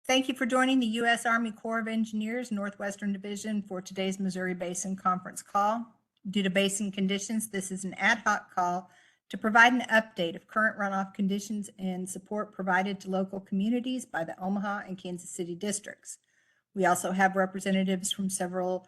Thank you for joining the U.S. Army Corps of Engineers Northwestern Division for today's Missouri Basin Conference call. Due to basin conditions, this is an ad hoc call to provide an update of current runoff conditions and support provided to local communities by the Omaha and Kansas City districts. We also have representatives from several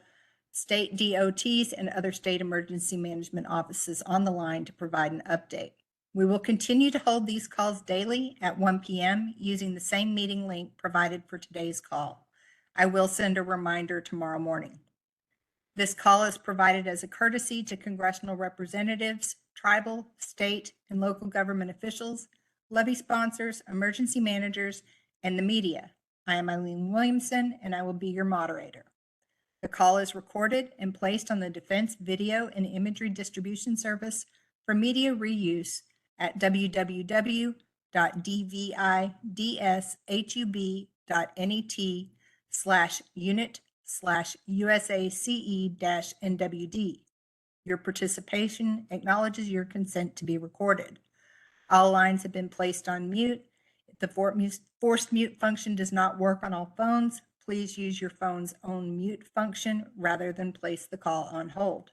state DOTs and other state emergency management offices on the line to provide an update. We will continue to hold these calls daily at 1 p.m. using the same meeting link provided for today's call. I will send a reminder tomorrow morning. This call is provided as a courtesy to congressional representatives, tribal, state, and local government officials, levy sponsors, emergency managers, and the media. I am Eileen Williamson, and I will be your moderator. The call is recorded and placed on the Defense Video and Imagery Distribution Service for media reuse at www.dvidss.unit/USACE-NWD. Your participation acknowledges your consent to be recorded. All lines have been placed on mute. If the forced mute function does not work on all phones, please use your phone's own mute function rather than place the call on hold.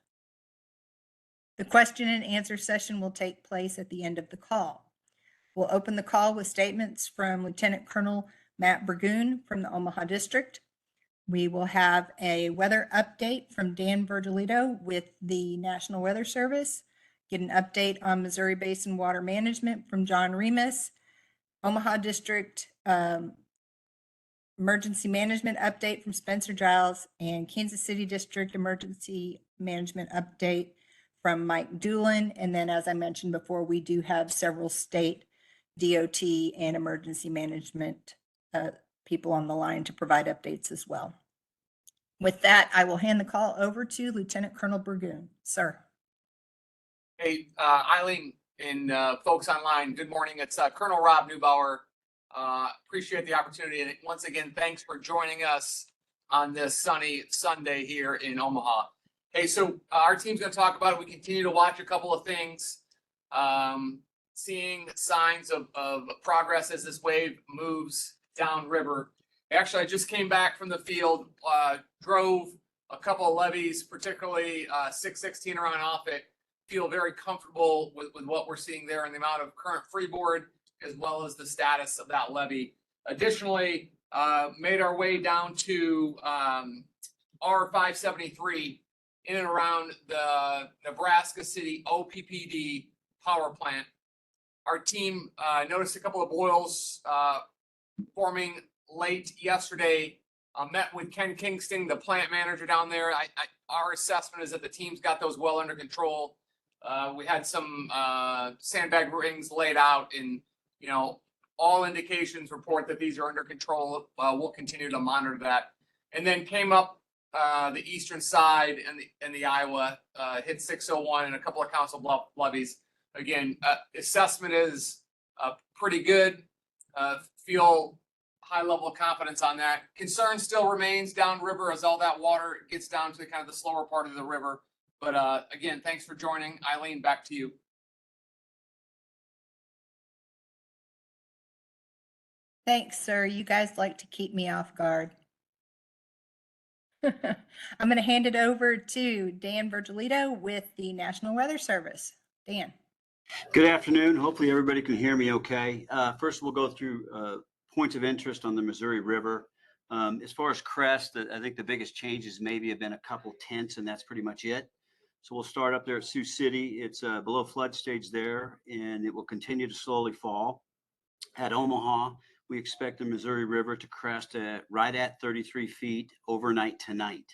The question and answer session will take place at the end of the call. We'll open the call with statements from Lieutenant Colonel Matt Burgoon from the Omaha District. We will have a weather update from Dan Virgilito with the National Weather Service, get an update on Missouri Basin Water Management from John Remus, Omaha District Emergency Management update from Spencer Giles, and Kansas City District Emergency Management update from Mike Doolin. And then, as I mentioned before, we do have several state DOT and emergency management people on the line to provide updates as well. With that, I will hand the call over to Lieutenant Colonel Burgoon. Sir. Hey, Eileen and folks online, good morning. It's Colonel Rob Neubauer. Appreciate the opportunity. And once again, thanks for joining us on this sunny Sunday here in Omaha. Hey, so our team's going to talk about it. We continue to watch a couple of things, seeing signs of progress as this wave moves downriver. Actually, I just came back from the field, drove a couple of levees, particularly 616 around Offutt. Feel very comfortable with what we're seeing there and the amount of current freeboard, as well as the status of that levee. Additionally, made our way down to R573 in and around the Nebraska City OPPD power plant. Our team noticed a couple of boils forming late yesterday. Met with Ken Kingston, the plant manager down there. Our assessment is that the team's got those well under control. We had some sandbag rings laid out, and all indications report that these are under control. We'll continue to monitor that. And then came up the eastern side and the Iowa, hit 601 and a couple of Council Bluff levees. Again, assessment is pretty good. Feel high level of confidence on that. Concern still remains downriver as all that water gets down to kind of the slower part of the river. But again, thanks for joining. Eileen, back to you. Thanks, sir. You guys like to keep me off guard. I'm going to hand it over to Dan Virgilito with the National Weather Service. Dan. Good afternoon. Hopefully everybody can hear me okay. First, we'll go through points of interest on the Missouri River. As far as crest, I think the biggest changes maybe have been a couple tenths, and that's pretty much it. So we'll start up there at Sioux City. It's below flood stage there, and it will continue to slowly fall. At Omaha, we expect the Missouri River to crest right at 33 feet overnight tonight.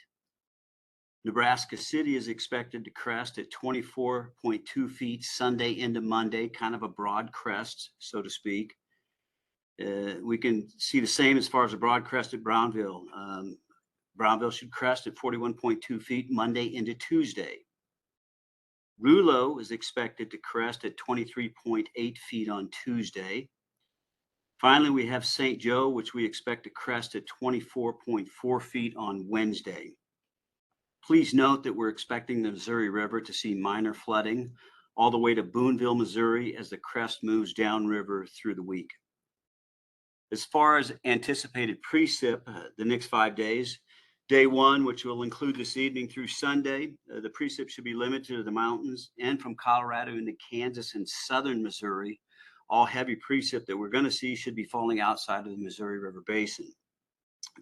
Nebraska City is expected to crest at 24.2 feet Sunday into Monday, kind of a broad crest, so to speak. We can see the same as far as a broad crest at Brownville. Brownville should crest at 41.2 feet Monday into Tuesday. Rulo is expected to crest at 23.8 feet on Tuesday. Finally, we have St. Joe, which we expect to crest at 24.4 feet on Wednesday. Please note that we're expecting the Missouri River to see minor flooding all the way to Boonville, Missouri, as the crest moves downriver through the week. As far as anticipated precip, the next 5 days, day one, which will include this evening through Sunday, the precip should be limited to the mountains and from Colorado into Kansas and southern Missouri. All heavy precip that we're going to see should be falling outside of the Missouri River Basin.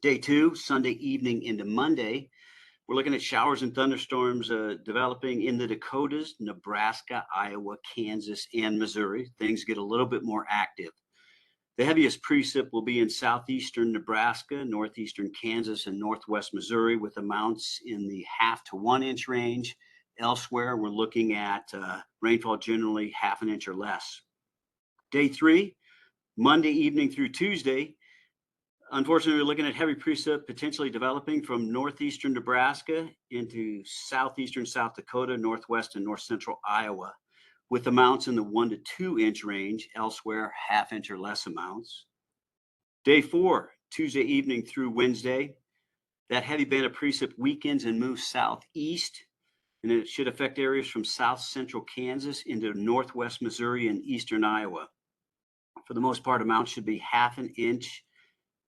Day two, Sunday evening into Monday, we're looking at showers and thunderstorms developing in the Dakotas, Nebraska, Iowa, Kansas, and Missouri. Things get a little bit more active. The heaviest precip will be in southeastern Nebraska, northeastern Kansas, and northwest Missouri, with amounts in the 1/2 to 1 inch range. Elsewhere, we're looking at rainfall generally 1/2 inch or less. Day three, Monday evening through Tuesday, unfortunately, we're looking at heavy precip potentially developing from northeastern Nebraska into southeastern South Dakota, northwest and north central Iowa, with amounts in the 1 to 2 inch range, elsewhere 1/2 inch or less amounts. Day four, Tuesday evening through Wednesday, that heavy band of precip weakens and moves southeast, and it should affect areas from south central Kansas into northwest Missouri and eastern Iowa. For the most part, amounts should be 1/2 inch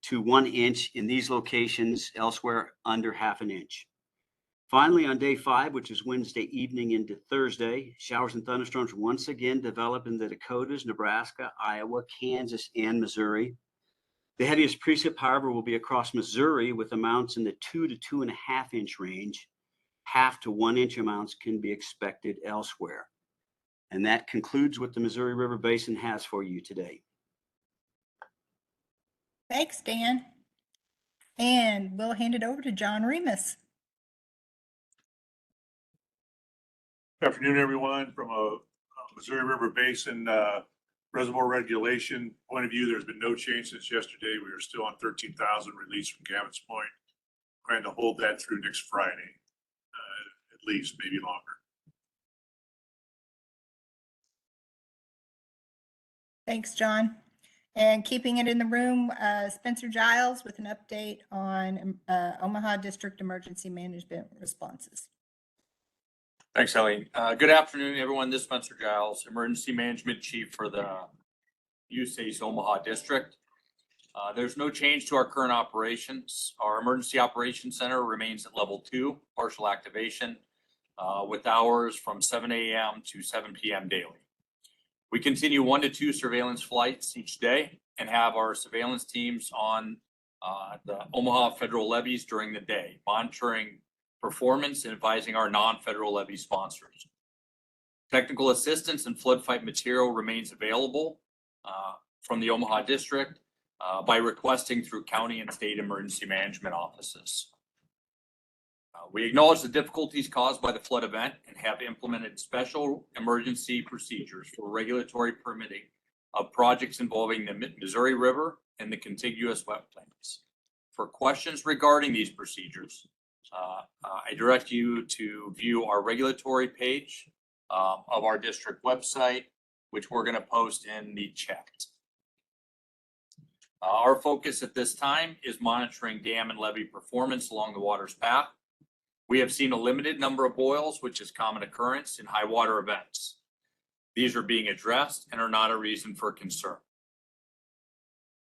to 1 inch in these locations, elsewhere under 1/2 inch. Finally, on day five, which is Wednesday evening into Thursday, showers and thunderstorms once again develop in the Dakotas, Nebraska, Iowa, Kansas, and Missouri. The heaviest precip, however, will be across Missouri with amounts in the 2 to 2.5 inch range. 1/2 to 1 inch amounts can be expected elsewhere. And that concludes what the Missouri River Basin has for you today. Thanks, Dan. And we'll hand it over to John Remus. Good afternoon, everyone. From a Missouri River Basin reservoir regulation point of view, there's been no change since yesterday. We are still on 13,000 released from Gavin's Point. Trying to hold that through next Friday, at least, maybe longer. Thanks, John. And keeping it in the room, Spencer Giles with an update on Omaha District Emergency Management responses. Thanks, Helene. Good afternoon, everyone. This is Spencer Giles, Emergency Management Chief for the USA's Omaha District. There's no change to our current operations. Our Emergency Operations Center remains at level 2, partial activation, with hours from 7 a.m. to 7 p.m. daily. We continue 1 to 2 surveillance flights each day and have our surveillance teams on the Omaha federal levees during the day, monitoring performance and advising our non-federal levee sponsors. Technical assistance and flood fight material remains available from the Omaha District by requesting through county and state emergency management offices. We acknowledge the difficulties caused by the flood event and have implemented special emergency procedures for regulatory permitting of projects involving the Missouri River and the contiguous wetlands. For questions regarding these procedures, I direct you to view our regulatory page of our district website, which we're going to post in the chat. Our focus at this time is monitoring dam and levee performance along the water's path. We have seen a limited number of boils, which is common occurrence in high water events. These are being addressed and are not a reason for concern.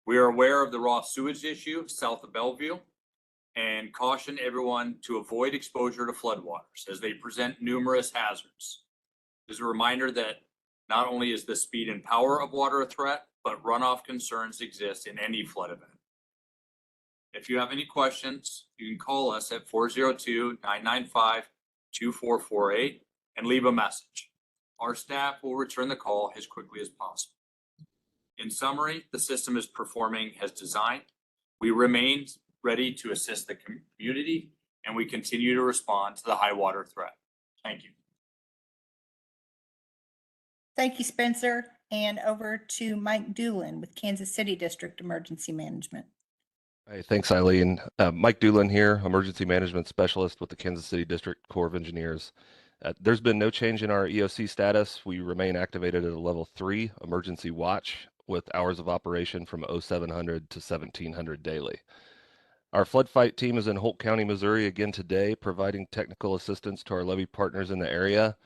We are aware of the raw sewage issue south of Bellevue and caution everyone to avoid exposure to floodwaters as they present numerous hazards. There's a reminder that not only is the speed and power of water a threat, but runoff concerns exist in any flood event. If you have any questions, you can call us at 402-995-2448 and leave a message. Our staff will return the call as quickly as possible. In summary, the system is performing as designed. We remain ready to assist the community, and we continue to respond to the high water threat. Thank you. Thank you, Spencer. And over to Mike Doolin with Kansas City District Emergency Management. Hey, thanks, Eileen. Mike Doolin here, Emergency Management Specialist with the Kansas City District Corps of Engineers. There's been no change in our EOC status. We remain activated at a level 3 emergency watch with hours of operation from 0700 to 1700 daily. Our flood fight team is in Holt County, Missouri again today, providing technical assistance to our levee partners in the area.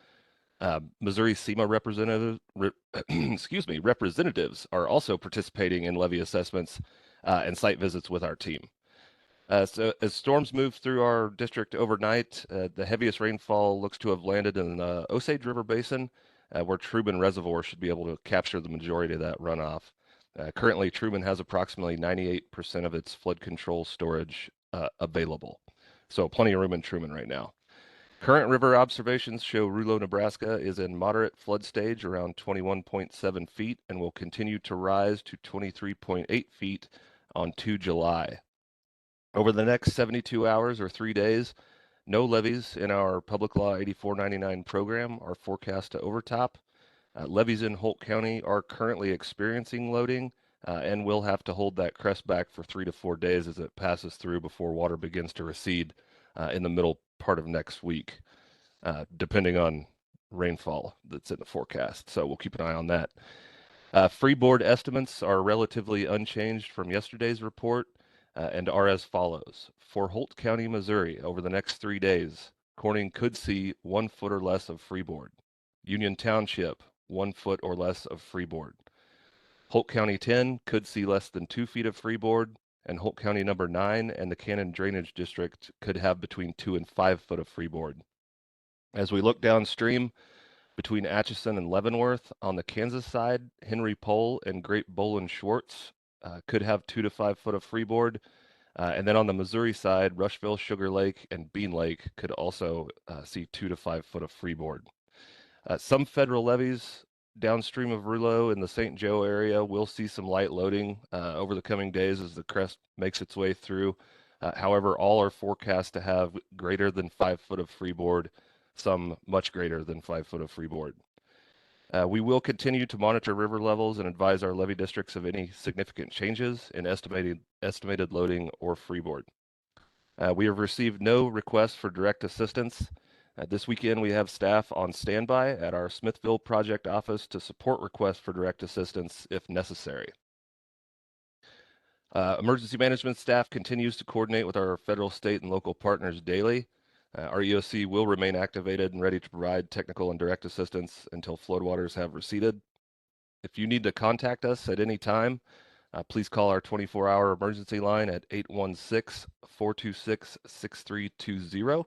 Missouri SEMA representatives are also participating in levee assessments and site visits with our team. So as storms move through our district overnight, the heaviest rainfall looks to have landed in the Osage River Basin, where Truman Reservoir should be able to capture the majority of that runoff. Currently, Truman has approximately 98% of its flood control storage available. So plenty of room in Truman right now. Current river observations show Rouleau, Nebraska is in moderate flood stage around 21.7 feet and will continue to rise to 23.8 feet on 2 July. Over the next 72 hours or 3 days, no levees in our Public Law 8499 program are forecast to overtop. Levees in Holt County are currently experiencing loading and will have to hold that crest back for 3 to 4 days as it passes through before water begins to recede in the middle part of next week, depending on rainfall that's in the forecast. So we'll keep an eye on that. Freeboard estimates are relatively unchanged from yesterday's report and are as follows. For Holt County, Missouri, over the next 3 days, Corning could see 1 foot or less of freeboard. Union Township, 1 foot or less of freeboard. Holt County 10 could see less than 2 feet of freeboard, and Holt County number 9 and the Cannon Drainage District could have between 2 and 5 foot of freeboard. As we look downstream, between Atchison and Leavenworth on the Kansas side, Henry Pole and Great Bolin Schwartz could have 2 to 5 foot of freeboard. And then on the Missouri side, Rushville, Sugar Lake, and Bean Lake could also see 2 to 5 foot of freeboard. Some federal levees downstream of Rouleau in the St. Joe area will see some light loading over the coming days as the crest makes its way through. However, all are forecast to have greater than 5 foot of freeboard, some much greater than 5 foot of freeboard. We will continue to monitor river levels and advise our levee districts of any significant changes in estimated loading or freeboard. We have received no requests for direct assistance. This weekend, we have staff on standby at our Smithville project office to support requests for direct assistance if necessary. Emergency management staff continues to coordinate with our federal, state, and local partners daily. Our EOC will remain activated and ready to provide technical and direct assistance until floodwaters have receded. If you need to contact us at any time, please call our 24-hour emergency line at 816-426-6320.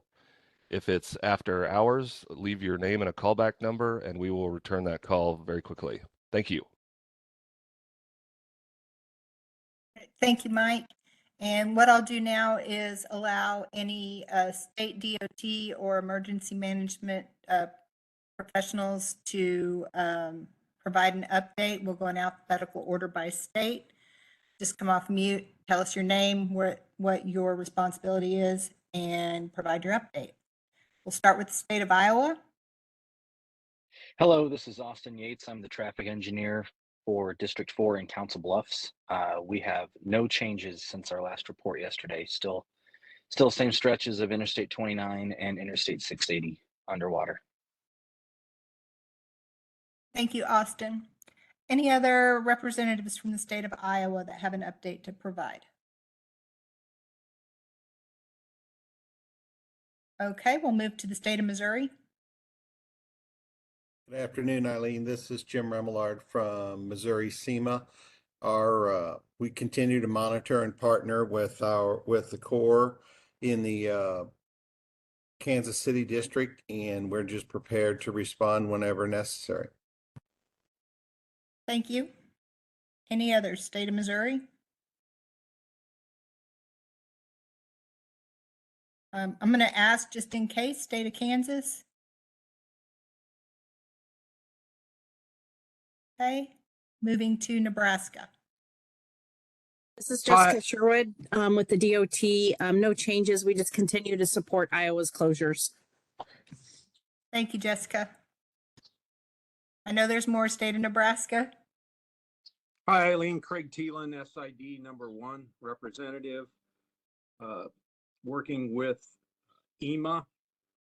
If it's after hours, leave your name and a callback number, and we will return that call very quickly. Thank you. Thank you, Mike. And what I'll do now is allow any state DOT or emergency management professionals to provide an update. We'll go in alphabetical order by state. Just come off mute, tell us your name, what your responsibility is, and provide your update. We'll start with the state of Iowa. Hello, this is Austin Yates. I'm the traffic engineer for District 4 in Council Bluffs. We have no changes since our last report yesterday. Still same stretches of Interstate 29 and Interstate 680 underwater. Thank you, Austin. Any other representatives from the state of Iowa that have an update to provide? Okay, we'll move to the state of Missouri. Good afternoon, Eileen. This is Jim Remillard from Missouri SEMA. We continue to monitor and partner with the Corps in the Kansas City district, and we're just prepared to respond whenever necessary. Thank you. Any other state of Missouri? I'm going to ask just in case, state of Kansas. Okay, moving to Nebraska. This is Jessica Sherwood with the DOT. No changes. We just continue to support Iowa's closures. Thank you, Jessica. I know there's more, state of Nebraska. Hi, Eileen. Craig Thielen, SID #1 representative, working with EMA,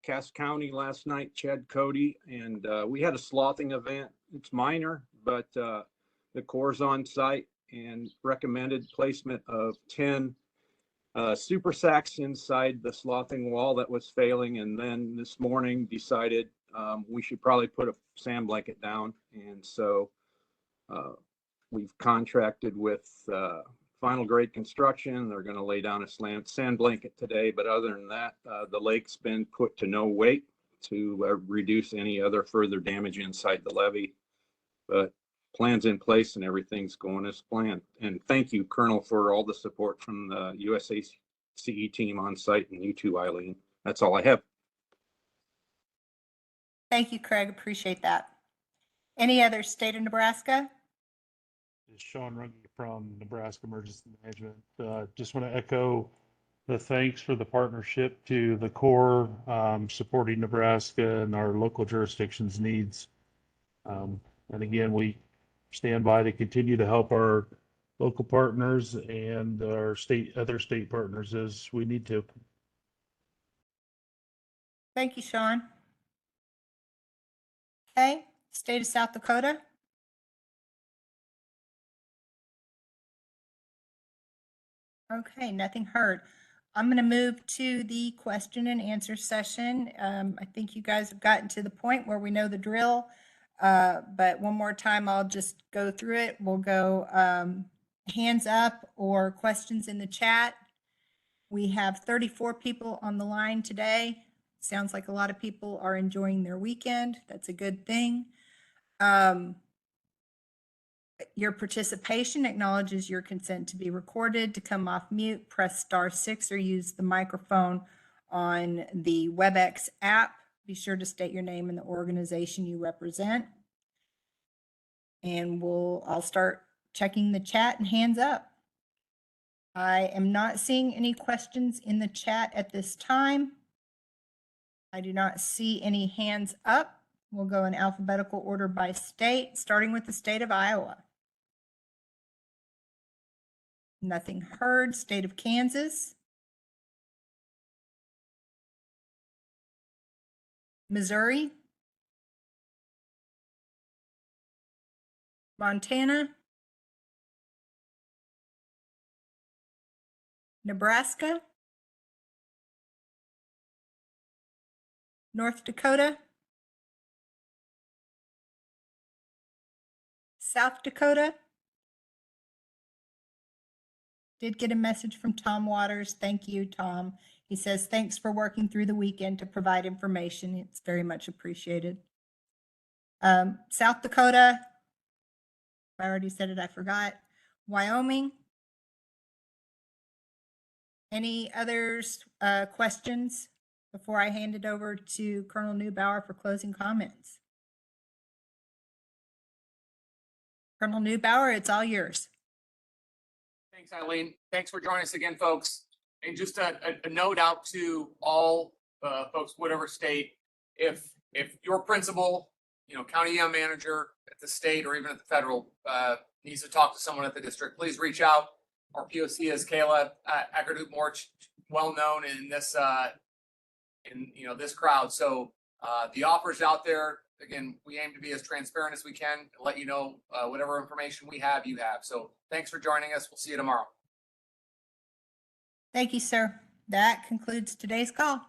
Cass County last night, Chad Cody, and we had a sloughing event. It's minor, but the Corps on site and recommended placement of 10 super sacks inside the sloughing wall that was failing, and then this morning decided we should probably put a sand blanket down. And so we've contracted with Final Grade Construction. They're going to lay down a sand blanket today. But other than that, the lake's been put to no wait to reduce any other further damage inside the levee. But plans in place and everything's going as planned. And thank you, Colonel, for all the support from the USACE team on site, and you too, Eileen. That's all I have. Thank you, Craig. Appreciate that. Any other state of Nebraska? This is Sean Runge from Nebraska Emergency Management. Just want to echo the thanks for the partnership to the Corps, supporting Nebraska and our local jurisdictions' needs. And again, we stand by to continue to help our local partners and our other state partners as we need to. Thank you, Sean. Okay, state of South Dakota. Okay, nothing heard. I'm going to move to the question and answer session. I think you guys have gotten to the point where we know the drill. But one more time, I'll just go through it. We'll go hands up or questions in the chat. We have 34 people on the line today. Sounds like a lot of people are enjoying their weekend. That's a good thing. Your participation acknowledges your consent to be recorded. To come off mute, press *6 or use the microphone on the WebEx app. Be sure to state your name and the organization you represent. And I'll start checking the chat and hands up. I am not seeing any questions in the chat at this time. I do not see any hands up. We'll go in alphabetical order by state, starting with the state of Iowa. Nothing heard. State of Kansas. Missouri. Montana. Nebraska. North Dakota. South Dakota. Did get a message from Tom Waters. Thank you, Tom. He says, thanks for working through the weekend to provide information. It's very much appreciated. South Dakota. I already said it, I forgot. Wyoming. Any others questions before I hand it over to Colonel Neubauer for closing comments? Colonel Neubauer, it's all yours. Thanks, Eileen. Thanks for joining us again, folks. And just a note out to all folks, whatever state, if your principal, county manager at the state or even at the federal needs to talk to someone at the district, please reach out. Our POC is Kayla Ackerdut-Morch, well known in this this crowd. So the offer's out there. Again, we aim to be as transparent as we can and let you know whatever information we have, you have. So thanks for joining us. We'll see you tomorrow. Thank you, sir. That concludes today's call.